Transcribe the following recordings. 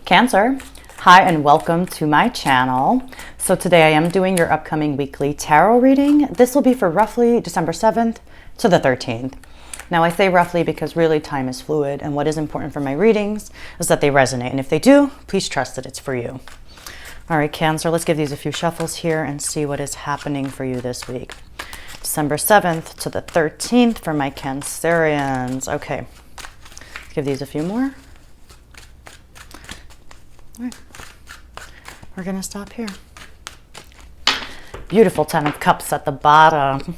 Cancer, hi and welcome to my channel. So today I am doing your upcoming weekly tarot reading. This will be for roughly December 7th to the 13th. Now I say roughly because really time is fluid, and what is important for my readings is that they resonate, and if they do, please trust that it's for you. All right, Cancer, let's give these a few shuffles here and see what is happening for you this week. December 7th to the 13th for my Cancerians. Okay, let's give these a few more. All right. We're going to stop here. Beautiful 10 of Cups at the bottom.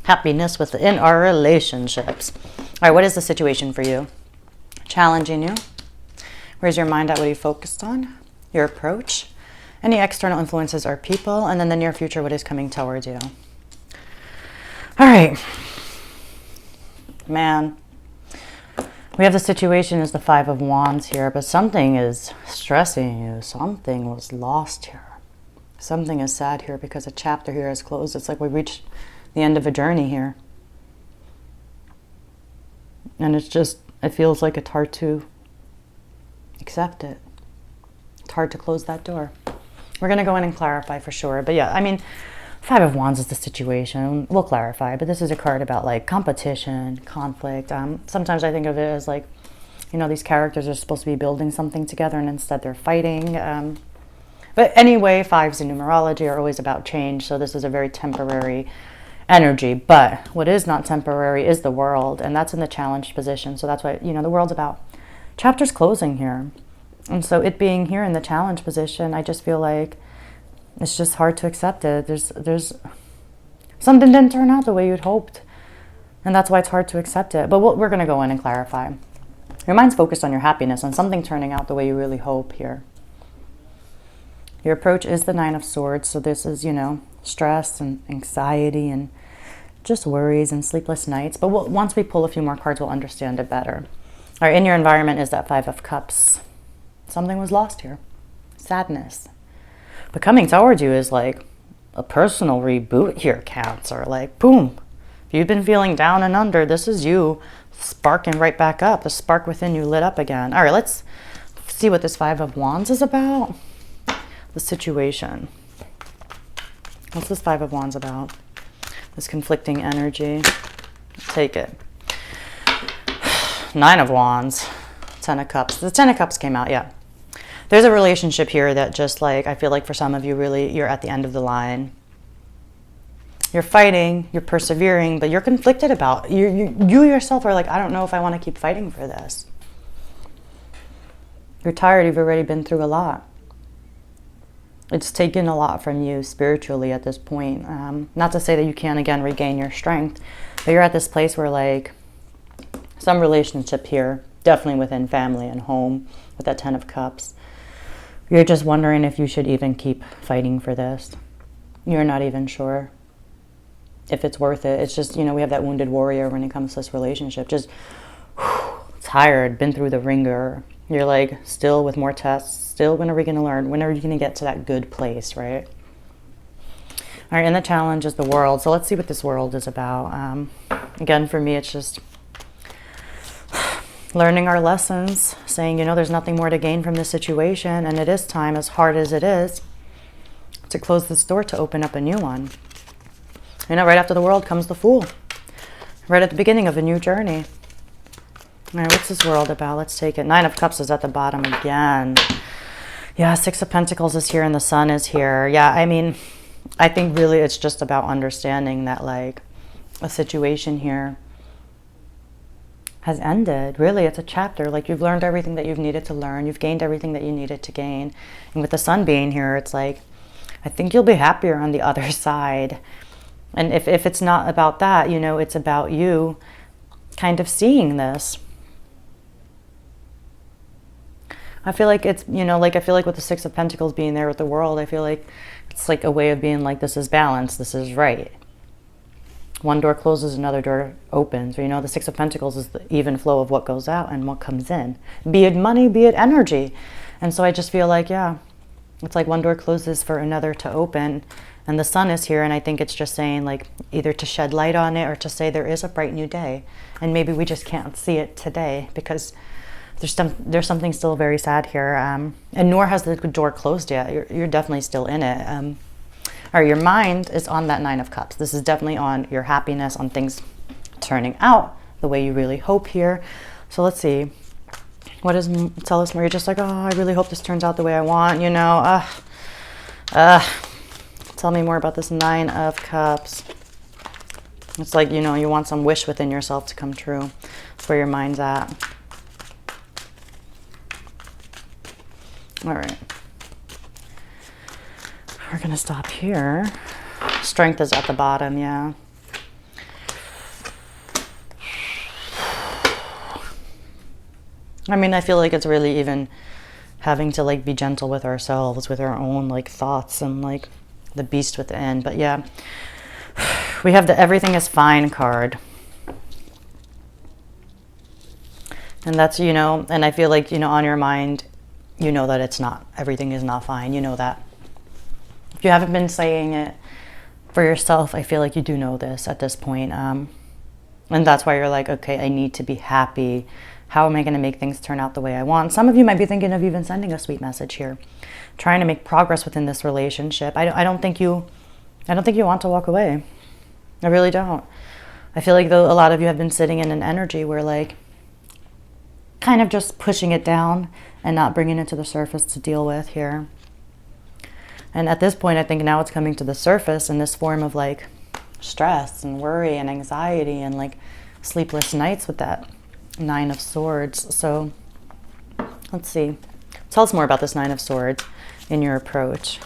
Happiness within our relationships. All right, what is the situation for you? Challenging you? Where's your mind at? What are you focused on? Your approach? Any external influences or people? And then the near future, what is coming towards you? All right. Man. We have the situation as the Five of Wands here, but something is stressing you. Something was lost here. Something is sad here because a chapter here is closed. It's like we reached the end of a journey here. And it's just, it feels like it's hard to accept it. It's hard to close that door. We're going to go in and clarify for sure. But yeah, I mean, Five of Wands is the situation. We'll clarify, but this is a card about like competition, conflict. Sometimes I think of it as like, you know, these characters are supposed to be building something together and instead they're fighting. But anyway, fives in numerology are always about change. So this is a very temporary energy. But what is not temporary is the world, and that's in the challenged position. So that's why, you know, the world's about chapters closing here. And so it being here in the challenge position, I just feel like it's just hard to accept it. There's something didn't turn out the way you'd hoped. And that's why it's hard to accept it. But we're going to go in and clarify. Your mind's focused on your happiness and something turning out the way you really hope here. Your approach is the Nine of Swords. So this is, you know, stress and anxiety and just worries and sleepless nights. But once we pull a few more cards, we'll understand it better. All right, in your environment is that Five of Cups. Something was lost here. Sadness. But coming towards you is like a personal reboot here, Cancer. Like, boom. If you've been feeling down and under, this is you sparking right back up. The spark within you lit up again. All right, let's see what this Five of Wands is about. The situation. What's this Five of Wands about? This conflicting energy. Take it. Nine of Wands. 10 of Cups. The 10 of Cups came out, yeah. There's a relationship here that just like, I feel like for some of you really, you're at the end of the line. You're fighting, you're persevering, but you're conflicted about, you yourself are like, I don't know if I want to keep fighting for this. You're tired, you've already been through a lot. It's taken a lot from you spiritually at this point. Not to say that you can't again regain your strength, but you're at this place where like, some relationship here, definitely within family and home with that 10 of Cups. You're just wondering if you should even keep fighting for this. You're not even sure if it's worth it. It's just, you know, we have that wounded warrior when it comes to this relationship. Just tired, been through the ringer. You're like still with more tests. Still, when are we going to learn? When are you going to get to that good place, right? All right, and the challenge is the world. So let's see what this world is about. Again, for me, it's just learning our lessons, saying, you know, there's nothing more to gain from this situation, and it is time, as hard as it is, to close this door to open up a new one. You know, right after the world comes the Fool. Right at the beginning of a new journey. All right, what's this world about? Let's take it. Nine of Cups is at the bottom again. Yeah, Six of Pentacles is here and the Sun is here. Yeah, I mean, I think really it's just about understanding that like a situation here has ended. Really, it's a chapter. Like you've learned everything that you've needed to learn. You've gained everything that you needed to gain. And with the Sun being here, it's like, I think you'll be happier on the other side. And if it's not about that, you know, it's about you kind of seeing this. I feel like it's, you know, like I feel like with the Six of Pentacles being there with the world, I feel like it's like a way of being like, this is balance, this is right. One door closes, another door opens. Or, you know, the Six of Pentacles is the even flow of what goes out and what comes in. Be it money, be it energy. And so I just feel like, yeah, it's like one door closes for another to open. And the Sun is here, and I think it's just saying like either to shed light on it or to say there is a bright new day. And maybe we just can't see it today because there's something still very sad here. And nor has the door closed yet. You're definitely still in it. All right, your mind is on that Nine of Cups. This is definitely on your happiness, on things turning out the way you really hope here. So let's see. What is, tell us more. You're just like, oh, I really hope this turns out the way I want, you know. Tell me more about this Nine of Cups. It's like, you know, you want some wish within yourself to come true. That's where your mind's at. All right. We're going to stop here. Strength is at the bottom, yeah. I mean, I feel like it's really even having to like be gentle with ourselves, with our own like thoughts and like the beast within. But yeah, we have the everything is fine card. And that's, you know, and I feel like, you know, on your mind, you know that it's not, everything is not fine. You know that. If you haven't been saying it for yourself, I feel like you do know this at this point. And that's why you're like, okay, I need to be happy. How am I going to make things turn out the way I want? Some of you might be thinking of even sending a sweet message here, trying to make progress within this relationship. I don't think you want to walk away. I really don't. I feel like though a lot of you have been sitting in an energy where like kind of just pushing it down and not bringing it to the surface to deal with here. And at this point, I think now it's coming to the surface in this form of like stress and worry and anxiety and like sleepless nights with that Nine of Swords. So let's see. Tell us more about this Nine of Swords in your approach.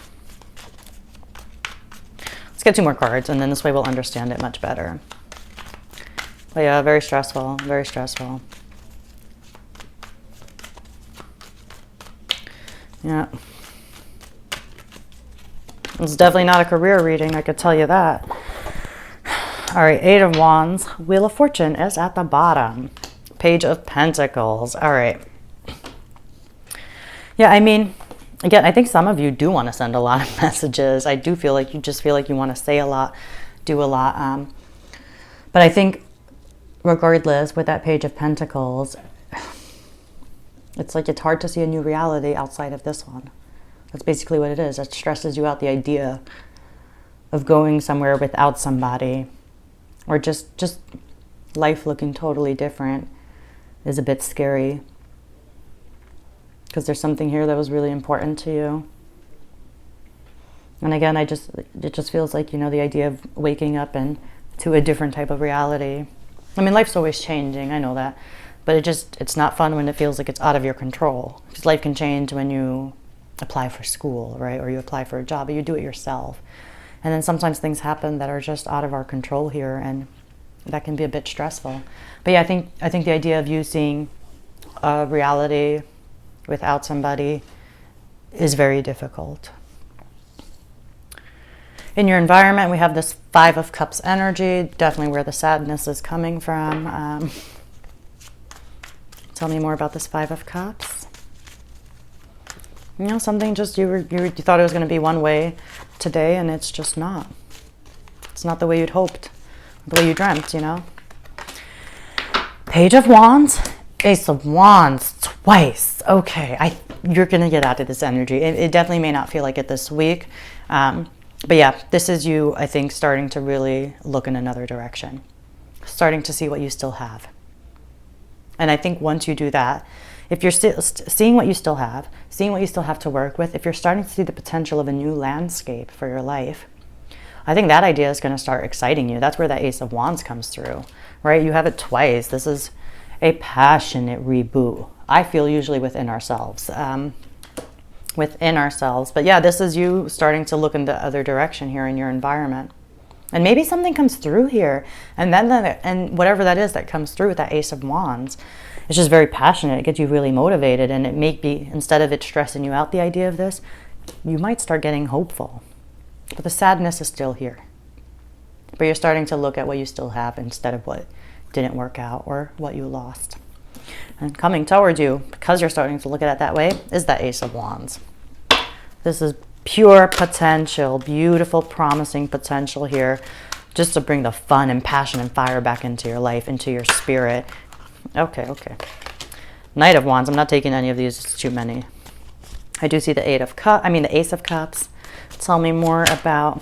Let's get 2 more cards, and then this way we'll understand it much better. But yeah, very stressful, very stressful. Yeah. It's definitely not a career reading, I could tell you that. All right, 8 of Wands. Wheel of Fortune is at the bottom. Page of Pentacles. All right. Yeah, I mean, again, I think some of you do want to send a lot of messages. I do feel like you just feel like you want to say a lot, do a lot. But I think regardless, with that Page of Pentacles, it's like it's hard to see a new reality outside of this one. That's basically what it is. It stresses you out, the idea of going somewhere without somebody, or just life looking totally different is a bit scary, because there's something here that was really important to you. And again, it just feels like, you know, the idea of waking up and to a different type of reality. I mean, life's always changing, I know that, but it's not fun when it feels like it's out of your control, because life can change when you apply for school, right? Or you apply for a job, but you do it yourself. And then sometimes things happen that are just out of our control here, and that can be a bit stressful. But yeah, I think the idea of you seeing a reality without somebody is very difficult. In your environment, we have this 5 of Cups energy, definitely where the sadness is coming from. Tell me more about this 5 of Cups. You know, something just you thought it was going to be one way today, and it's just not. It's not the way you'd hoped, the way you dreamt, you know. Page of Wands, Ace of Wands, twice. Okay, you're going to get out of this energy. It definitely may not feel like it this week. But yeah, this is you, I think, starting to really look in another direction. Starting to see what you still have. And I think once you do that, if you're still seeing what you still have, seeing what you still have to work with, if you're starting to see the potential of a new landscape for your life, I think that idea is going to start exciting you. That's where that Ace of Wands comes through, right? You have it twice. This is a passionate reboot, I feel, usually within ourselves. But yeah, this is you starting to look in the other direction here in your environment. And maybe something comes through here, and then whatever that is that comes through with that Ace of Wands, it's just very passionate. It gets you really motivated, and it may be, instead of it stressing you out, the idea of this, you might start getting hopeful. But the sadness is still here. But you're starting to look at what you still have instead of what didn't work out or what you lost. And coming towards you, because you're starting to look at it that way, is that Ace of Wands. This is pure potential, beautiful, promising potential here, just to bring the fun and passion and fire back into your life, into your spirit. Okay. Knight of Wands. I'm not taking any of these. It's too many. I do see the the Ace of Cups. Tell me more about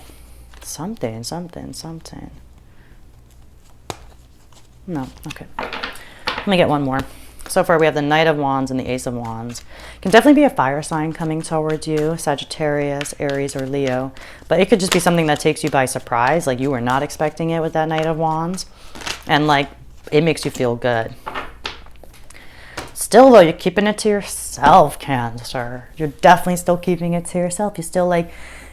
something. No, okay. Let me get one more. So far we have the Knight of Wands and the Ace of Wands. Can definitely be a fire sign coming towards you, Sagittarius, Aries, or Leo. But it could just be something that takes you by surprise, like you were not expecting it with that Knight of Wands. And like, it makes you feel good. Still though, you're keeping it to yourself, Cancer. You're definitely still keeping it to yourself. You still like,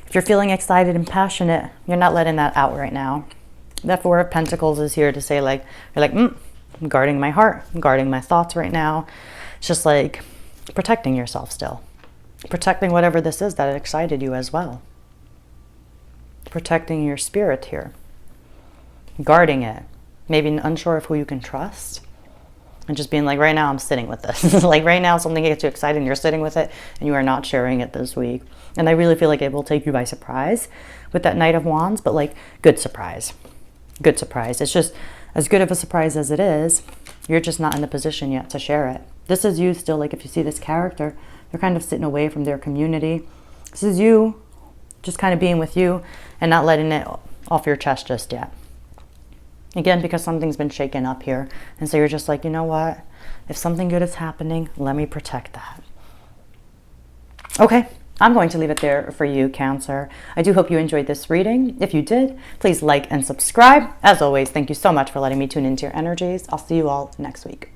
if you're feeling excited and passionate, you're not letting that out right now. The Four of Pentacles is here to say like, you're like, I'm guarding my heart, I'm guarding my thoughts right now. It's just like protecting yourself still. Protecting whatever this is that excited you as well. Protecting your spirit here. Guarding it. Maybe unsure of who you can trust. And just being like, right now I'm sitting with this. Like right now something gets you excited and you're sitting with it and you are not sharing it this week. And I really feel like it will take you by surprise with that Knight of Wands, but like good surprise. Good surprise. It's just as good of a surprise as it is, you're just not in the position yet to share it. This is you still, like if you see this character, you're kind of sitting away from their community. This is you just kind of being with you and not letting it off your chest just yet. Again, because something's been shaken up here. And so you're just like, you know what? If something good is happening, let me protect that. Okay. I'm going to leave it there for you, Cancer. I do hope you enjoyed this reading. If you did, please like and subscribe. As always, thank you so much for letting me tune into your energies. I'll see you all next week.